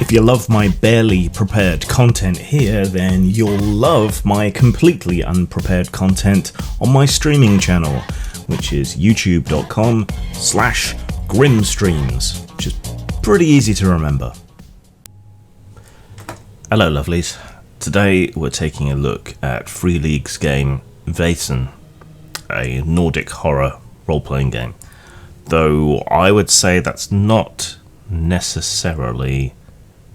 If you love my barely prepared content here, then you'll love my completely unprepared content on my streaming channel, which is youtube.com/grimstreams, which is pretty easy to remember. Hello lovelies. Today we're taking a look at Free League's game Vaesen, a Nordic horror role-playing game. Though I would say that's not necessarily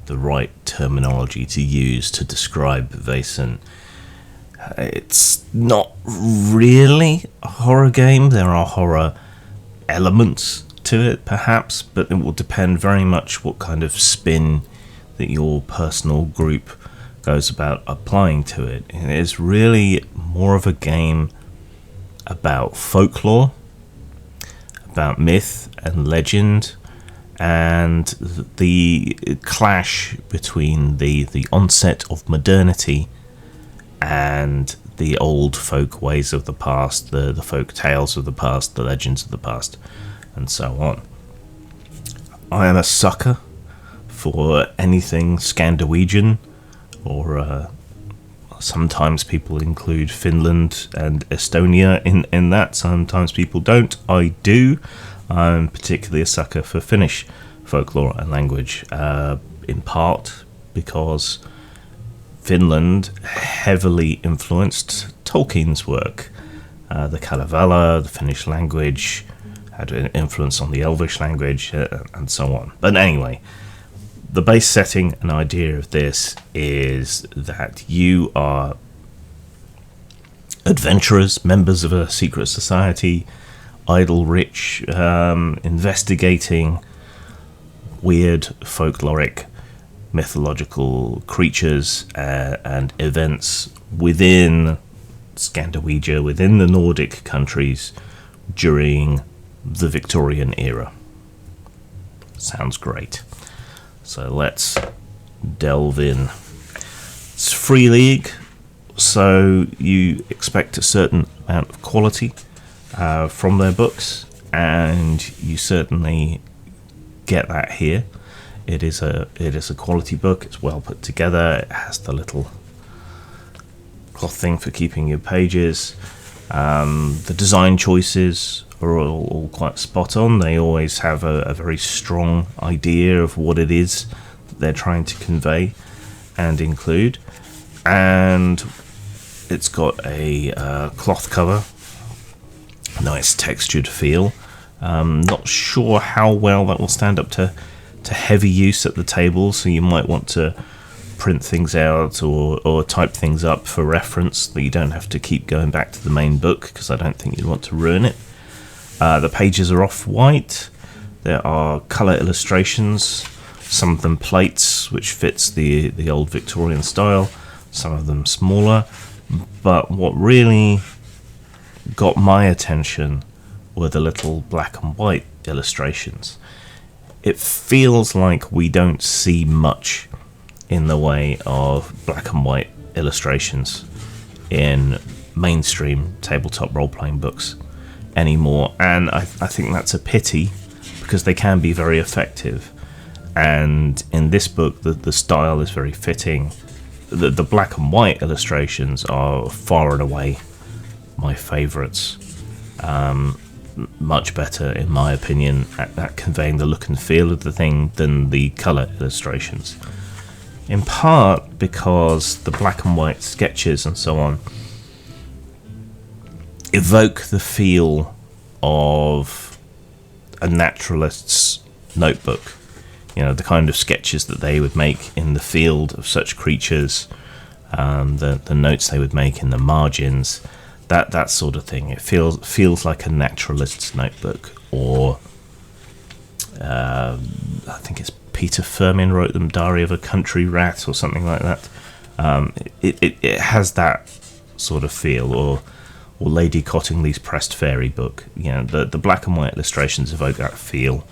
the right terminology to use to describe Vaesen. It's not really a horror game. There are horror elements to it, perhaps, but it will depend very much what kind of spin that your personal group goes about applying to it. It is really more of a game about folklore, about myth and legend, and the clash between the onset of modernity and the old folk ways of the past, the folk tales of the past, the legends of the past, and so on. I am a sucker for anything Scandiwegian, or sometimes people include Finland and Estonia in that, sometimes people don't. I do. I'm particularly a sucker for Finnish folklore and language, in part because Finland heavily influenced Tolkien's work. The Kalevala, the Finnish language, had an influence on the Elvish language, and so on. But anyway, the base setting and idea of this is that you are adventurers, members of a secret society, idle rich, investigating weird folkloric mythological creatures and events within Scandiwegian, within the Nordic countries during the Victorian era. Sounds great. So let's delve in. It's Free League, so you expect a certain amount of quality from their books, and you certainly get that here. It is a quality book. It's well put together. It has the little cloth thing for keeping your pages. The design choices are all quite spot on. They always have a very strong idea of what it is that they're trying to convey and include. And it's got a cloth cover, nice textured feel. Not sure how well that will stand up to heavy use at the table, so you might want to print things out or type things up for reference, that you don't have to keep going back to the main book, because I don't think you'd want to ruin it. The pages are off-white. There are colour illustrations, some of them plates, which fits the old Victorian style, some of them smaller. But what really got my attention were the little black and white illustrations. It feels like we don't see much in the way of black and white illustrations in mainstream tabletop role-playing books anymore, and I think that's a pity, because they can be very effective. And in this book, the style is very fitting. The black and white illustrations are far and away my favourites. Much better, in my opinion, at conveying the look and feel of the thing than the colour illustrations. In part because the black and white sketches and so on evoke the feel of a naturalist's notebook. You know, the kind of sketches that they would make in the field of such creatures, the notes they would make in the margins, that sort of thing. It feels like a naturalist's notebook, or I think it's Peter Firmin wrote them, Diary of a Country Rat or something like that. It has that sort of feel, or Lady Cottingley's Pressed Fairy book. You know, the black and white illustrations evoke that feel,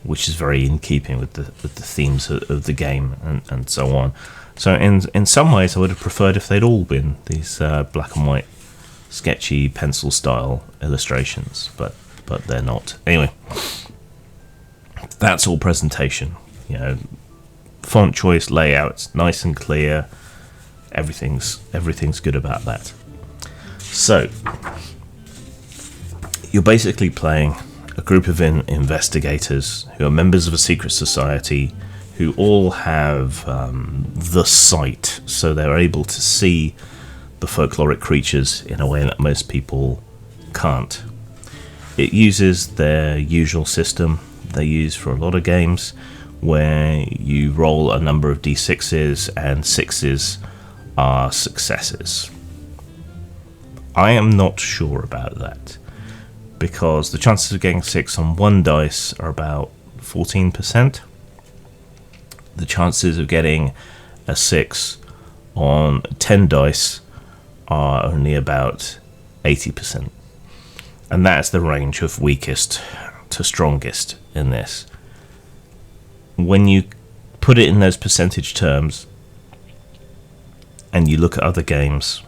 which is very in keeping with the themes of the game and so on. So in some ways, I would have preferred if they'd all been these black and white, sketchy pencil style illustrations, but they're not. Anyway, that's all presentation. You know, font choice, layout, nice and clear. Everything's good about that. So you're basically playing a group of investigators who are members of a secret society, who all have the sight, so they're able to see the folkloric creatures in a way that most people can't. It uses their usual system they use for a lot of games, where you roll a number of d6s and 6s are successes. I am not sure about that, because the chances of getting 6 on one dice are about 14%. The chances of getting a 6 on 10 dice are only about 80%. And that's the range of weakest to strongest in this. When you put it in those percentage terms and you look at other games,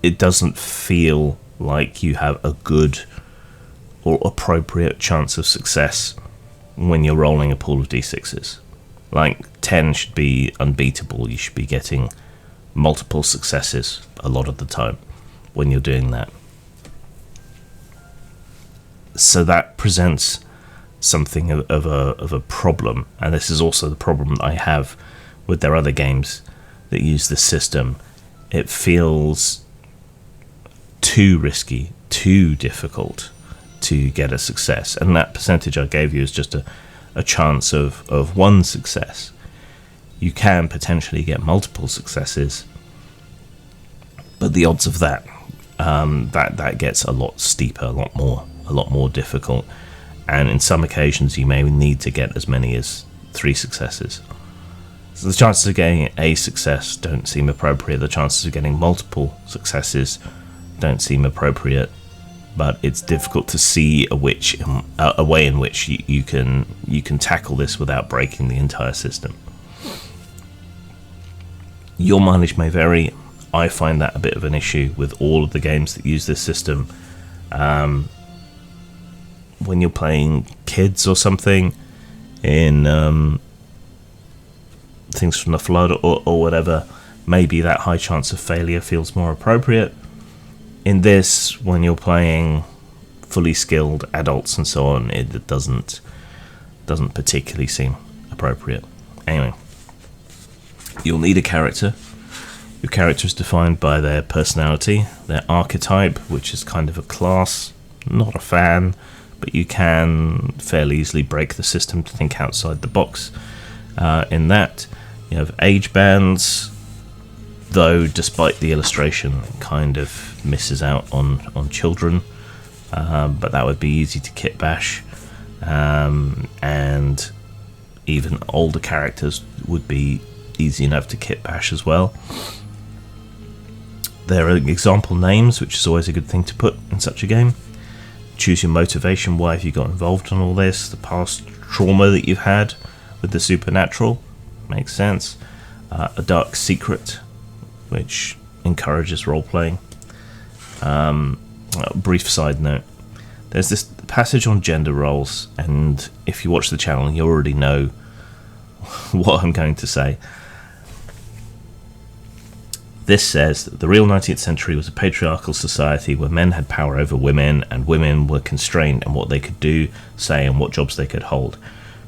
it doesn't feel like you have a good or appropriate chance of success when you're rolling a pool of d6s. Like 10 should be unbeatable. You should be getting multiple successes a lot of the time when you're doing that. So that presents something of a problem, and this is also the problem that I have with their other games that use this system. It feels too risky, too difficult to get a success, and that percentage I gave you is just a chance of one success. You can potentially get multiple successes, but the odds of that gets a lot steeper, a lot more difficult, and in some occasions you may need to get as many as 3 successes. So the chances of getting a success don't seem appropriate. The chances of getting multiple successes don't seem appropriate, but it's difficult to see a way in which you can tackle this without breaking the entire system. Your mileage may vary. I find that a bit of an issue with all of the games that use this system. When you're playing kids or something in Things from the Flood or whatever, maybe that high chance of failure feels more appropriate. In this, when you're playing fully skilled adults and so on, it doesn't particularly seem appropriate. Anyway, you'll need a character. Your character is defined by their personality, their archetype, which is kind of a class. Not a fan, but you can fairly easily break the system to think outside the box. In that, you have age bands, though despite the illustration it kind of misses out on children, but that would be easy to kit bash, and even older characters would be easy enough to kit bash as well. There are example names, which is always a good thing to put in such a game. Choose your motivation. Why have you got involved in all this? The past trauma that you've had with the supernatural makes sense. A dark secret, which encourages role-playing. A brief side note. There's this passage on gender roles, and if you watch the channel, you already know what I'm going to say. This says that the real 19th century was a patriarchal society where men had power over women, and women were constrained in what they could do, say, and what jobs they could hold.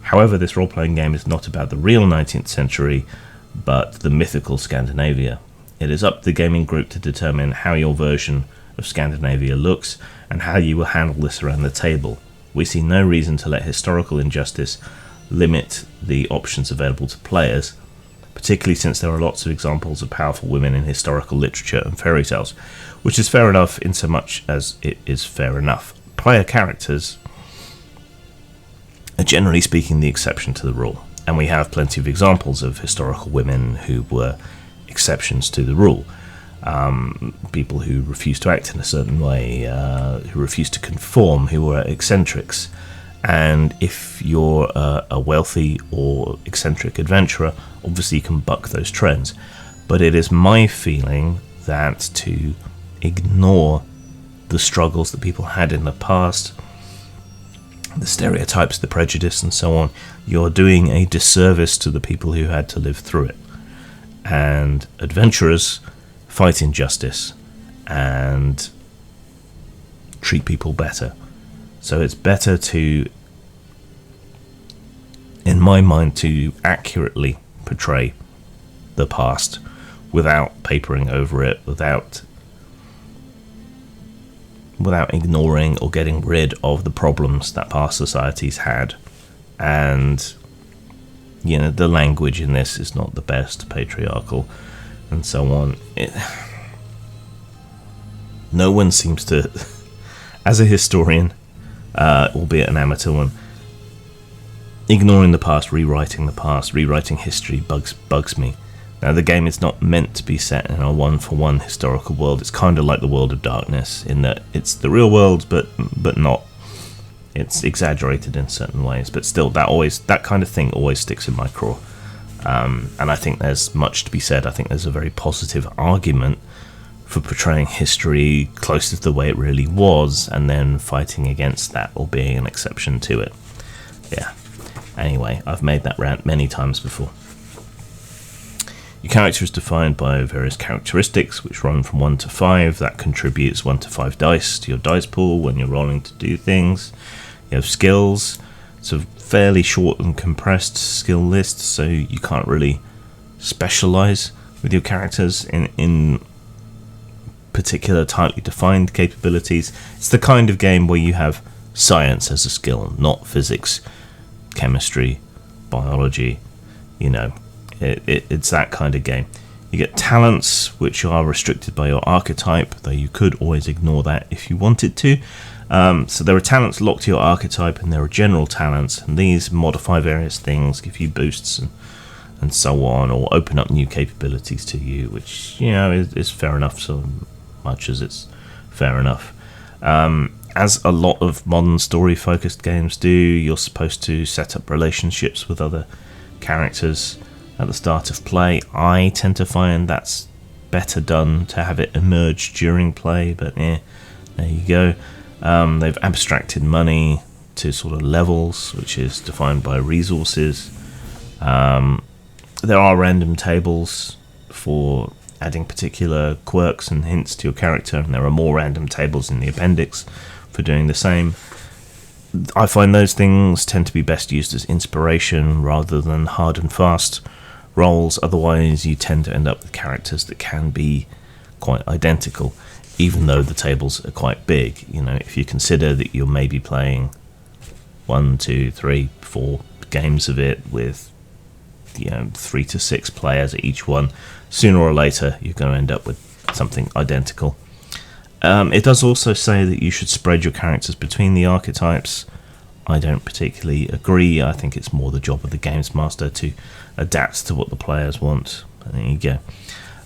However, this role-playing game is not about the real 19th century, but the mythical Scandinavia. It is up to the gaming group to determine how your version of Scandinavia looks, and how you will handle this around the table. We see no reason to let historical injustice limit the options available to players, particularly since there are lots of examples of powerful women in historical literature and fairy tales, which is fair enough in so much as it is fair enough. Player characters are generally speaking the exception to the rule, and we have plenty of examples of historical women who were exceptions to the rule. People who refused to act in a certain way, who refused to conform, who were eccentrics. And if you're a wealthy or eccentric adventurer, obviously you can buck those trends. But it is my feeling that to ignore the struggles that people had in the past the stereotypes, the prejudice, and so on, you're doing a disservice to the people who had to live through it. And adventurers fight injustice and treat people better. So it's better to, in my mind, to accurately portray the past without papering over it, without ignoring or getting rid of the problems that past societies had. And the language in this is not the best, patriarchal and so on. No one seems to, as a historian, albeit an amateur one, ignoring the past, rewriting history bugs me. Now, the game is not meant to be set in a one-for-one historical world. It's kind of like the World of Darkness, in that it's the real world, but not. It's exaggerated in certain ways, but still, that kind of thing always sticks in my craw. And I think there's much to be said. I think there's a very positive argument for portraying history close to the way it really was, and then fighting against that or being an exception to it. Yeah. Anyway, I've made that rant many times before. Your character is defined by various characteristics, which run from 1 to 5. That contributes 1 to 5 dice to your dice pool when you're rolling to do things. You have skills. It's a fairly short and compressed skill list, so you can't really specialise with your characters in particular tightly defined capabilities. It's the kind of game where you have science as a skill, not physics, chemistry, biology, It's that kind of game. You get talents, which are restricted by your archetype, though you could always ignore that if you wanted to. So there are talents locked to your archetype, and there are general talents, and these modify various things, give you boosts and so on, or open up new capabilities to you, which is fair enough, so much as it's fair enough. As a lot of modern story-focused games do, you're supposed to set up relationships with other characters at the start of play. I tend to find that's better done to have it emerge during play, but there you go. They've abstracted money to sort of levels, which is defined by resources. There are random tables for adding particular quirks and hints to your character, and there are more random tables in the appendix for doing the same. I find those things tend to be best used as inspiration rather than hard and fast rolls. Otherwise, you tend to end up with characters that can be quite identical, even though the tables are quite big. If you consider that you're maybe playing 1, 2, 3, 4 games of it with 3 to 6 players at each one, sooner or later you're going to end up with something identical. It does also say that you should spread your characters between the archetypes. I don't particularly agree. I think it's more the job of the games master to adapt to what the players want. There you go.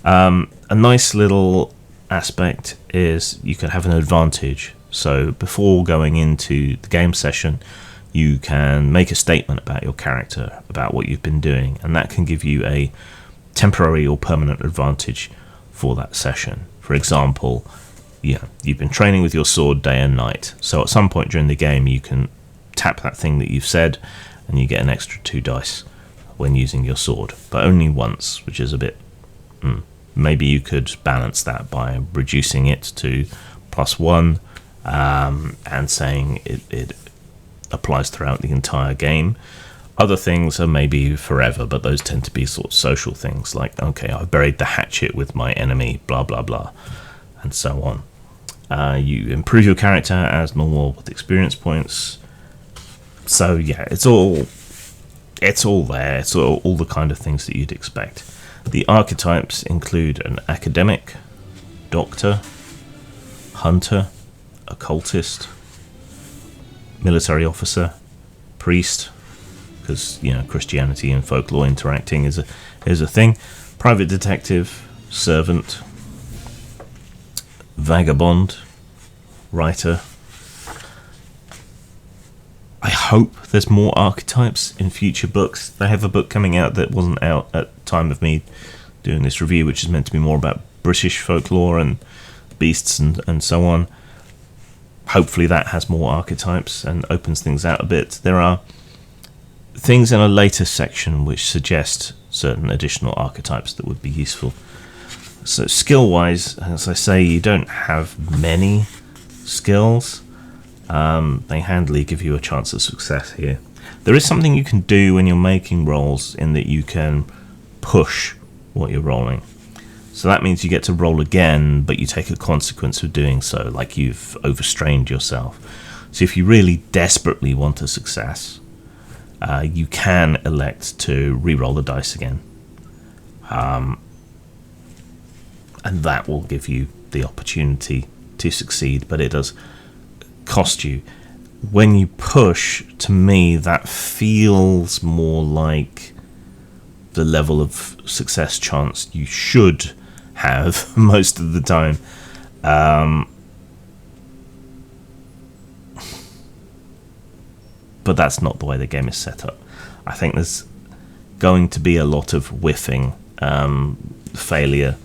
A nice little aspect is you can have an advantage. So before going into the game session, you can make a statement about your character, about what you've been doing, and that can give you a temporary or permanent advantage for that session. For example, you've been training with your sword day and night, so at some point during the game you can tap that thing that you've said and you get an extra 2 dice when using your sword, but only once, which is a bit maybe you could balance that by reducing it to +1 and saying it applies throughout the entire game. Other things are maybe forever, but those tend to be sort of social things, like, okay, I buried the hatchet with my enemy, blah blah blah, and so on. You improve your character as normal with experience points. So yeah, it's all there. It's all the kind of things that you'd expect. The archetypes include an academic, doctor, hunter, occultist, military officer, priest, because Christianity and folklore interacting is a thing, private detective, servant, vagabond, writer. I hope there's more archetypes in future books. They have a book coming out that wasn't out at the time of me doing this review, which is meant to be more about British folklore and beasts and so on. hopefully that has more archetypes and opens things out a bit. There are things in a later section which suggest certain additional archetypes that would be useful. So skill-wise, as I say, you don't have many skills. They handily give you a chance of success here. There is something you can do when you're making rolls, in that you can push what you're rolling. So that means you get to roll again, but you take a consequence of doing so, like you've overstrained yourself. So if you really desperately want a success, you can elect to re-roll the dice again. And that will give you the opportunity to succeed, but it does cost you. When you push, to me, that feels more like the level of success chance you should have most of the time. But that's not the way the game is set up. I think there's going to be a lot of whiffing, failure,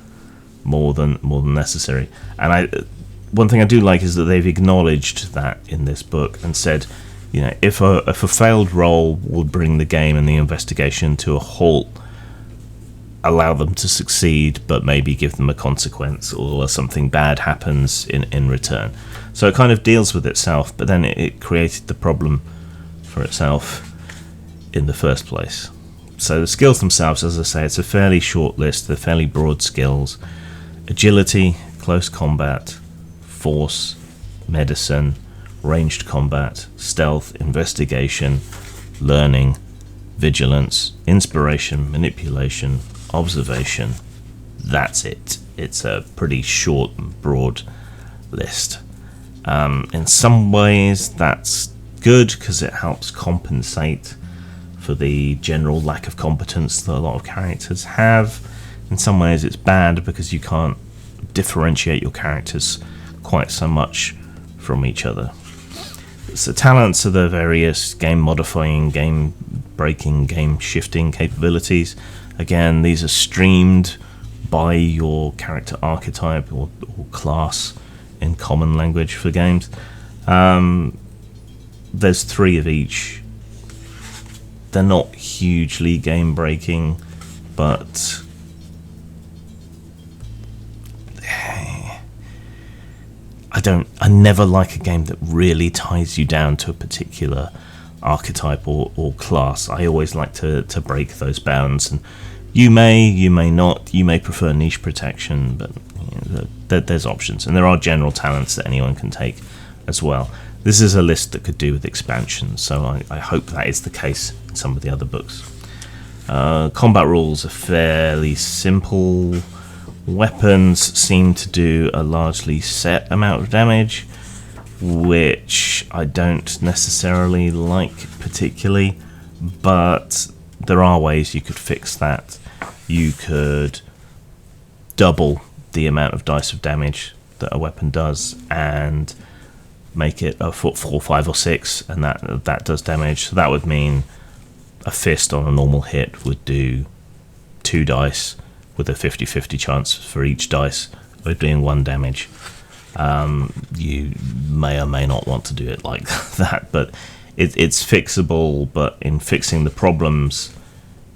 more than necessary. And one thing I do like is that they've acknowledged that in this book and said, you know, if a failed roll would bring the game and the investigation to a halt, allow them to succeed, but maybe give them a consequence, or something bad happens in return. So it kind of deals with itself, but then it created the problem for itself in the first place. So the skills themselves, as I say, it's a fairly short list. They're fairly broad skills: agility, close combat, force, medicine, ranged combat, stealth, investigation, learning, vigilance, inspiration, manipulation, observation. That's it. It's a pretty short and broad list. In some ways that's good, because it helps compensate for the general lack of competence that a lot of characters have. In some ways it's bad, because you can't differentiate your characters quite so much from each other. So talents are the various game modifying, game breaking, game shifting capabilities. Again, these are streamed by your character archetype or class in common language for games. There's 3 of each. They're not hugely game breaking, but I never like a game that really ties you down to a particular archetype or class. I always like to break those bounds, and you may not. You may prefer niche protection, but you know, there's options, and there are general talents that anyone can take as well. This is a list that could do with expansion, so I hope that is the case in some of the other books. Combat rules are fairly simple. Weapons seem to do a largely set amount of damage, which I don't necessarily like particularly, but there are ways you could fix that. You could double the amount of dice of damage that a weapon does and make it a 4, 5 or 6, and that does damage. So that would mean a fist on a normal hit would do 2 dice with a 50-50 chance for each dice of doing 1 damage. You may or may not want to do it like that, but it's fixable. But in fixing the problems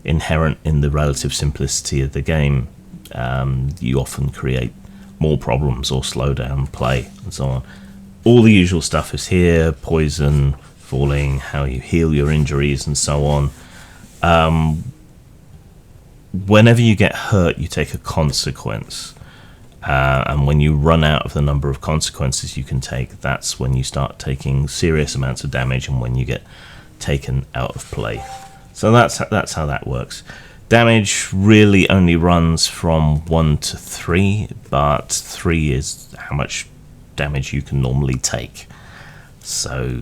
inherent in the relative simplicity of the game, you often create more problems or slow down play and so on. All the usual stuff is here: poison, falling, how you heal your injuries, and so on. Whenever you get hurt, you take a consequence. And when you run out of the number of consequences you can take, that's when you start taking serious amounts of damage, and when you get taken out of play. So that's how that works. Damage really only runs from 1 to 3, but 3 is how much damage you can normally take. So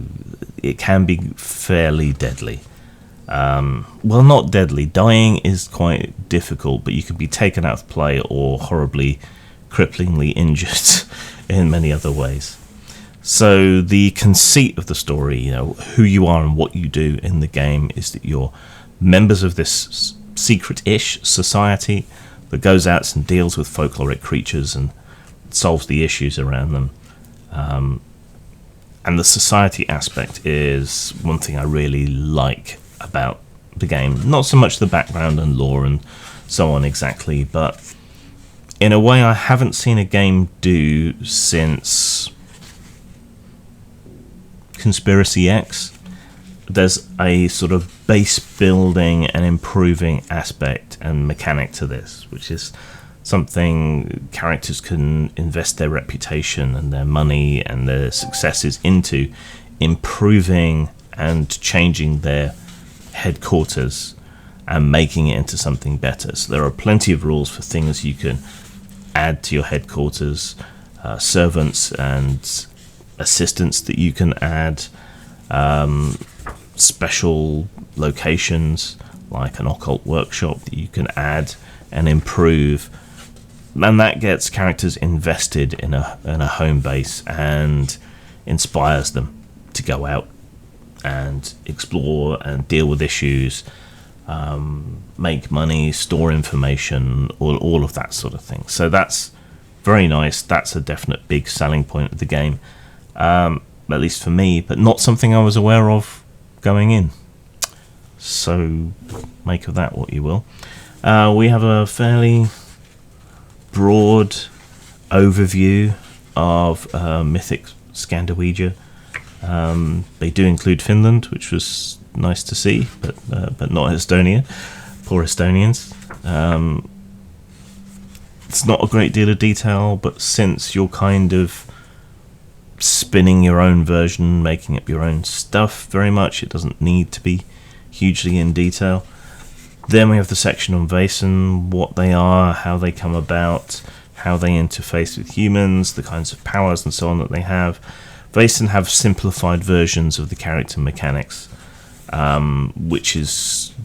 it can be fairly deadly. Well, not deadly. Dying is quite difficult, but you can be taken out of play or horribly, cripplingly injured in many other ways. So the conceit of the story, you know, who you are and what you do in the game, is that you're members of this secret-ish society that goes out and deals with folkloric creatures and solves the issues around them. And the society aspect is one thing I really like about the game. Not so much the background and lore and so on exactly, but in a way I haven't seen a game do since Conspiracy X. There's a sort of base building and improving aspect and mechanic to this, which is something characters can invest their reputation and their money and their successes into improving and changing their headquarters and making it into something better. So there are plenty of rules for things you can add to your headquarters, servants and assistants that you can add, special locations like an occult workshop that you can add and improve, and that gets characters invested in a home base and inspires them to go out and explore and deal with issues, make money, store information, all of that sort of thing. So that's very nice. That's a definite big selling point of the game, at least for me, but not something I was aware of going in. So make of that what you will. We have a fairly broad overview of Mythic Scandinavia. They do include Finland, which was nice to see, but not Estonia. Poor Estonians. It's not a great deal of detail, but since you're kind of spinning your own version, making up your own stuff very much, it doesn't need to be hugely in detail. Then we have the section on Vaesen, what they are, how they come about, how they interface with humans, the kinds of powers and so on that they have. Vaesen have simplified versions of the character mechanics, which is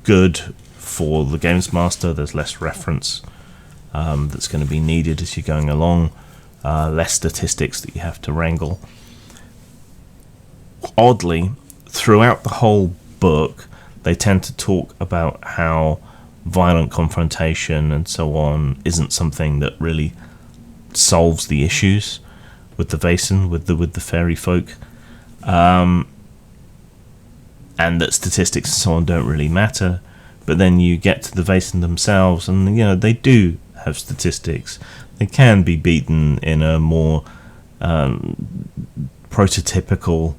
good for the games master. There's less reference that's going to be needed as you're going along, less statistics that you have to wrangle. Oddly, throughout the whole book, they tend to talk about how violent confrontation and so on isn't something that really solves the issues with the Vaesen, with the fairy folk, and that statistics and so on don't really matter. But then you get to the Vaesen themselves, and they do have statistics. They can be beaten in a more prototypical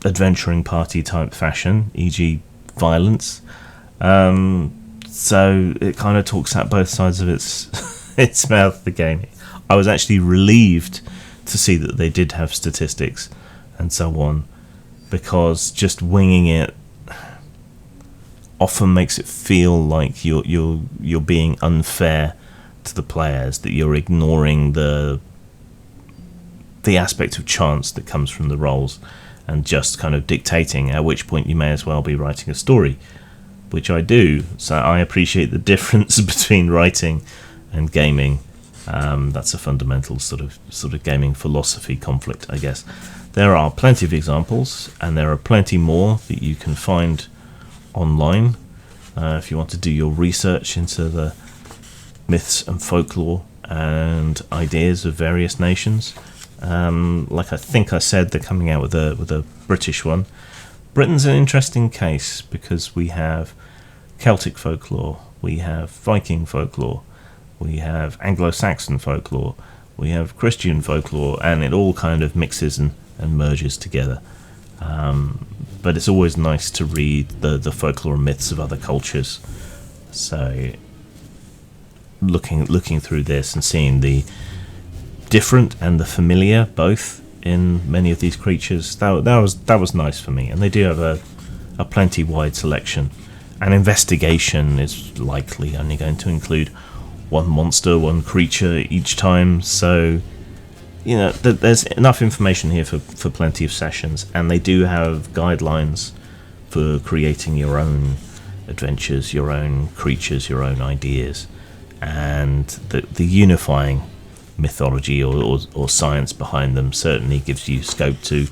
adventuring party type fashion, e.g. violence. So it kind of talks out both sides of its mouth, the game. I was actually relieved to see that they did have statistics and so on, because just winging it often makes it feel like you're being unfair to the players, that you're ignoring the aspect of chance that comes from the rolls and just kind of dictating, at which point you may as well be writing a story, which I do. So I appreciate the difference between writing and gaming. That's a fundamental sort of gaming philosophy conflict, I guess. There are plenty of examples, and there are plenty more that you can find online if you want to do your research into the myths and folklore and ideas of various nations. Like I think I said, they're coming out with a British one. Britain's an interesting case because we have Celtic folklore, we have Viking folklore, we have Anglo-Saxon folklore, we have Christian folklore, and it all kind of mixes and merges together. But it's always nice to read the folklore and myths of other cultures. So looking through this and seeing the different and the familiar both in many of these creatures, that was nice for me. And they do have a plenty wide selection. And investigation is likely only going to include one monster, one creature each time, so there's enough information here for plenty of sessions. And they do have guidelines for creating your own adventures, your own creatures, your own ideas, and the unifying mythology or science behind them certainly gives you scope to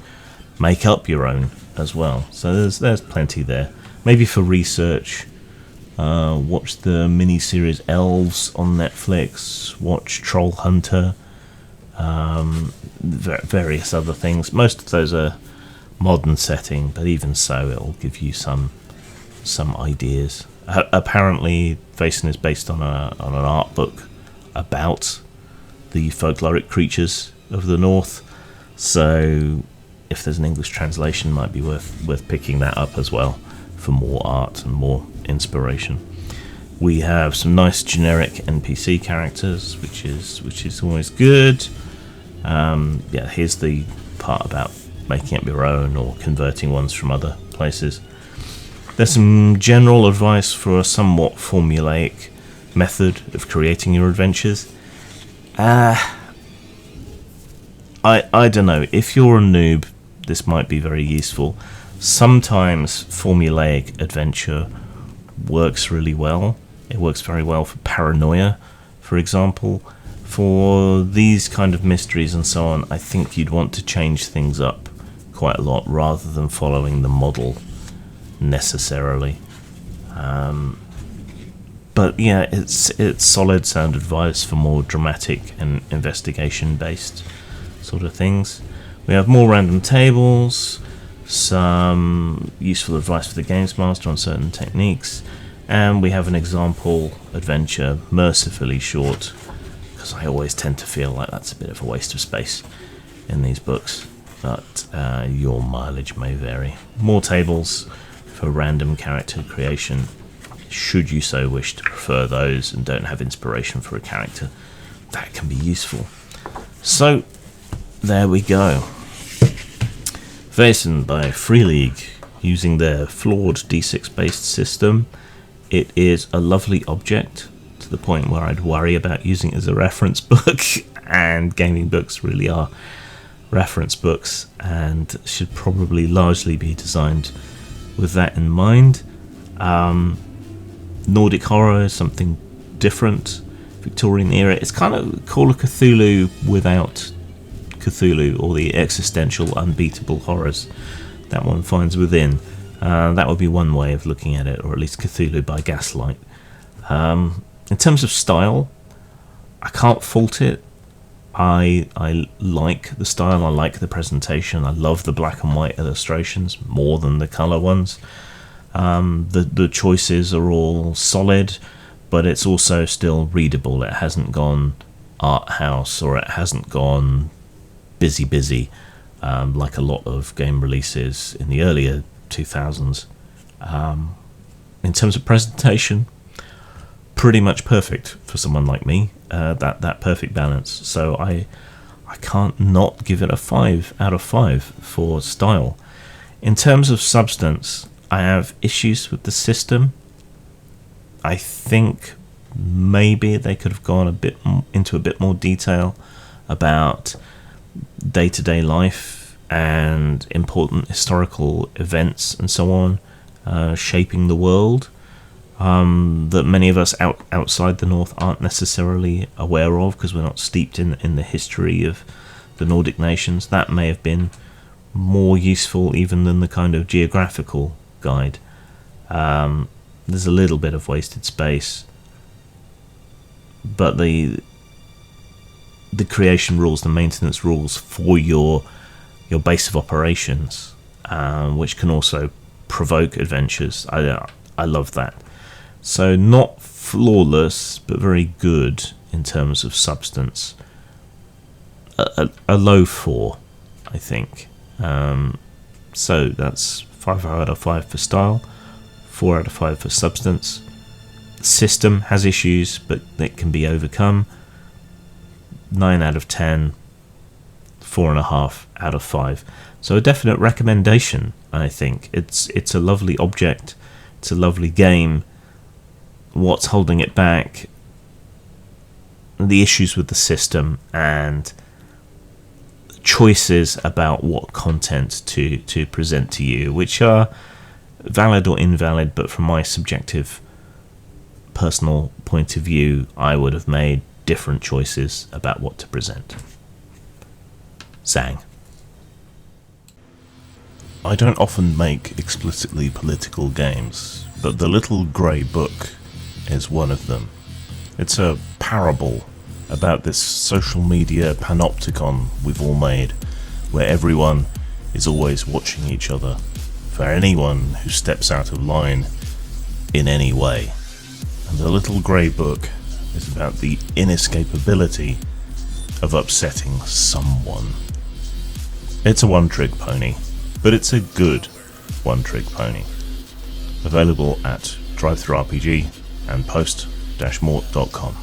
make up your own as well. So there's plenty there. Maybe for research, watch the mini-series Elves on Netflix, watch Troll Hunter, various other things. Most of those are modern setting, but even so, it'll give you some ideas. Apparently, Vaesen is based on an art book about the folkloric creatures of the north. So, if there's an English translation, it might be worth picking that up as well for more art and more inspiration. We have some nice generic NPC characters, which is always good. Here's the part about making up your own or converting ones from other places. There's some general advice for a somewhat formulaic method of creating your adventures. I don't know. If you're a noob, this might be very useful. Sometimes formulaic adventure works really well. It works very well for paranoia, for example. For these kind of mysteries and so on, I think you'd want to change things up quite a lot rather than following the model necessarily. But yeah, it's solid sound advice for more dramatic and investigation-based sort of things. We have more random tables, some useful advice for the games master on certain techniques, and we have an example adventure, mercifully short, because I always tend to feel like that's a bit of a waste of space in these books, but your mileage may vary. More tables for random character creation, should you so wish to prefer those and don't have inspiration for a character. That can be useful. So, there we go. Vaesen by Free League, using their flawed D6 based system. It is a lovely object, to the point where I'd worry about using it as a reference book, and gaming books really are reference books and should probably largely be designed with that in mind. Nordic horror is something different, Victorian era. It's kind of Call of Cthulhu without Cthulhu, or the existential unbeatable horrors that one finds within. That would be one way of looking at it, or at least Cthulhu by gaslight. In terms of style, I can't fault it. I like the style, I like the presentation, I love the black and white illustrations more than the colour ones. The choices are all solid, but it's also still readable. It hasn't gone art house, or it hasn't gone busy, like a lot of game releases in the earlier 2000s. In terms of presentation, pretty much perfect for someone like me. That perfect balance. So I can't not give it a 5 out of 5 for style. In terms of substance, I have issues with the system. I think maybe they could have gone into a bit more detail about day-to-day life and important historical events and so on, shaping the world, that many of us outside the North aren't necessarily aware of, because we're not steeped in the history of the Nordic nations. That may have been more useful even than the kind of geographical guide. There's a little bit of wasted space, but the creation rules, the maintenance rules for your base of operations, which can also provoke adventures. I love that. So not flawless, but very good in terms of substance. A low 4, I think. So that's 5 out of 5 for style, 4 out of 5 for substance. System has issues, but it can be overcome. 9 out of 10, 4.5 out of 5. So a definite recommendation, I think. It's a lovely object, it's a lovely game. What's holding it back? The issues with the system and choices about what content to present to you, which are valid or invalid, but from my subjective personal point of view, I would have made different choices about what to present. Sang. I don't often make explicitly political games, but The Little Grey Book is one of them. It's a parable about this social media panopticon we've all made, where everyone is always watching each other for anyone who steps out of line in any way. And the little grey book is about the inescapability of upsetting someone. It's a one-trick pony, but it's a good one-trick pony. Available at DriveThruRPG and post-mort.com.